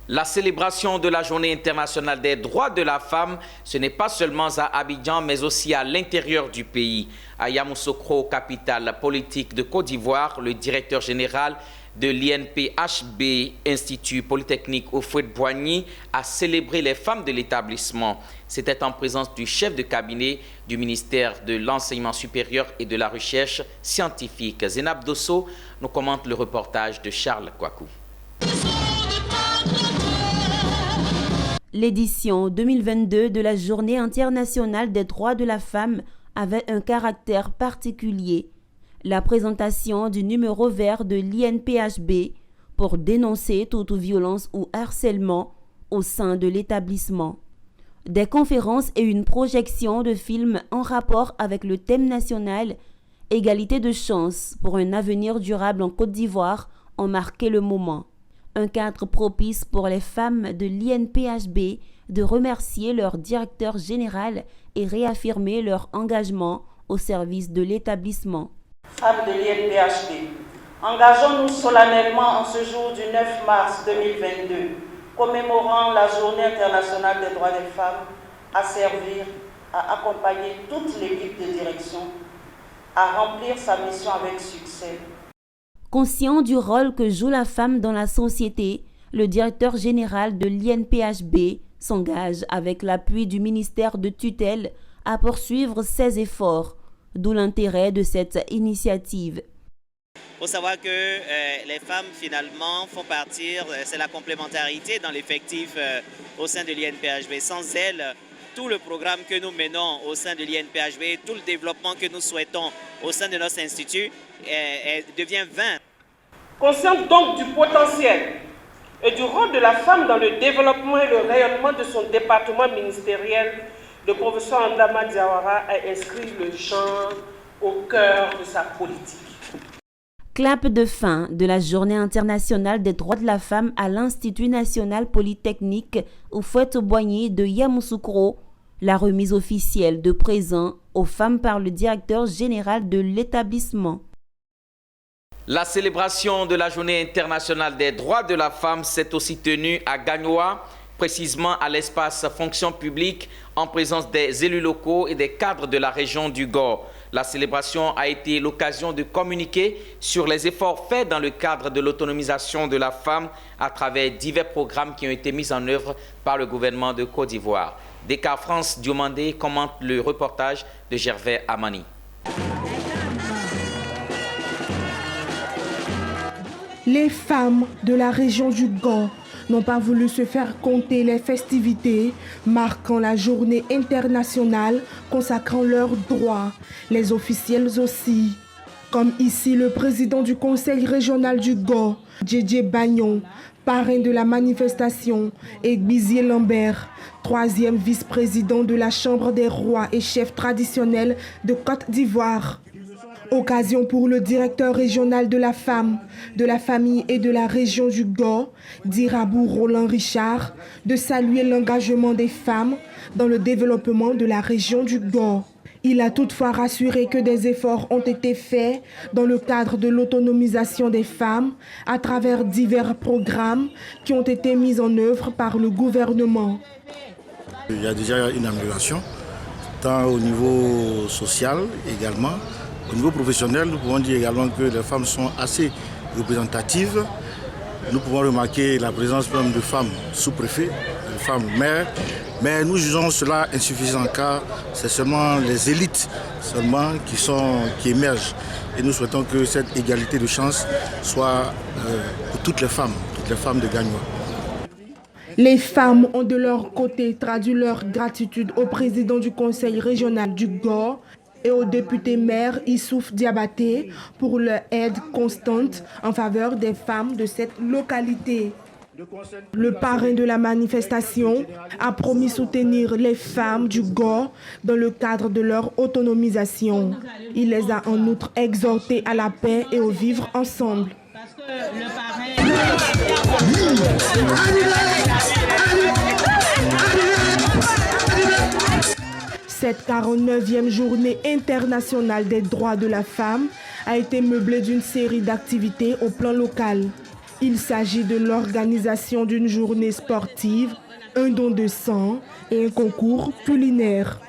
La célébration de la Journée internationale des droits de la femme, ce n'est pas seulement à Abidjan, mais aussi à l'intérieur du pays. À Yamoussoukro, capitale politique de Côte d'Ivoire, le directeur général de l'INPHB, Institut Polytechnique Houphouët-Boigny, a célébré les femmes de l'établissement. C'était en présence du chef de cabinet du ministère de l'Enseignement supérieur et de la Recherche scientifique. Zénab Dosso nous commente le reportage de Charles Kouakou. L'édition 2022 de la Journée internationale des droits de la femme avait un caractère particulier. La présentation du numéro vert de l'INPHB pour dénoncer toute violence ou harcèlement au sein de l'établissement. Des conférences et une projection de films en rapport avec le thème national « Égalité de chance pour un avenir durable en Côte d'Ivoire » ont marqué le moment. Un cadre propice pour les femmes de l'INPHB de remercier leur directeur général et réaffirmer leur engagement au service de l'établissement. Femmes de l'INPHB, engageons-nous solennellement en ce jour du 9 mars 2022, commémorant la Journée internationale des droits des femmes, à servir, à accompagner toute l'équipe de direction, à remplir sa mission avec succès. Conscient du rôle que joue la femme dans la société, le directeur général de l'INPHB s'engage avec l'appui du ministère de tutelle à poursuivre ses efforts, d'où l'intérêt de cette initiative. Il faut savoir que les femmes finalement font partir, c'est la complémentarité dans l'effectif au sein de l'INPHB. Sans elles, tout le programme que nous menons au sein de l'INPHB, tout le développement que nous souhaitons au sein de notre institut devient vain. Consciente donc du potentiel et du rôle de la femme dans le développement et le rayonnement de son département ministériel, le professeur Andama Diawara a inscrit le genre au cœur de sa politique. Clap de fin de la Journée internationale des droits de la femme à l'Institut national polytechnique Houphouët-Boigny de Yamoussoukro. La remise officielle de présents aux femmes par le directeur général de l'établissement. La célébration de la Journée internationale des droits de la femme s'est aussi tenue à Gagnoa, précisément à l'espace fonction publique, en présence des élus locaux et des cadres de la région du Gor. La célébration a été l'occasion de communiquer sur les efforts faits dans le cadre de l'autonomisation de la femme à travers divers programmes qui ont été mis en œuvre par le gouvernement de Côte d'Ivoire. Dakar France Diomandé commente le reportage de Gervais Amani. Les femmes de la région du Gor n'ont pas voulu se faire compter les festivités marquant la journée internationale consacrant leurs droits, les officiels aussi. Comme ici le président du conseil régional du Gor, Djedje Bagnon, parrain de la manifestation, et Bizier Lambert, troisième vice-président de la Chambre des rois et chef traditionnel de Côte d'Ivoire. Occasion pour le directeur régional de la femme, de la famille et de la région du Gor, Dirabou Roland Richard, de saluer l'engagement des femmes dans le développement de la région du Gor. Il a toutefois rassuré que des efforts ont été faits dans le cadre de l'autonomisation des femmes à travers divers programmes qui ont été mis en œuvre par le gouvernement. Il y a déjà une amélioration, tant au niveau social également. Au niveau professionnel, nous pouvons dire également que les femmes sont assez représentatives. Nous pouvons remarquer la présence même de femmes sous-préfets, de femmes maires, mais nous jugeons cela insuffisant car c'est seulement les élites qui émergent. Et nous souhaitons que cette égalité de chance soit pour toutes les femmes de Gagnoa. Les femmes ont de leur côté traduit leur gratitude au président du conseil régional du Gor et au député maire Issouf Diabaté pour leur aide constante en faveur des femmes de cette localité. Le parrain de la manifestation a promis soutenir les femmes du Gor dans le cadre de leur autonomisation. Il les a en outre exhortées à la paix et au vivre ensemble. Cette 49e journée internationale des droits de la femme a été meublée d'une série d'activités au plan local. Il s'agit de l'organisation d'une journée sportive, un don de sang et un concours culinaire.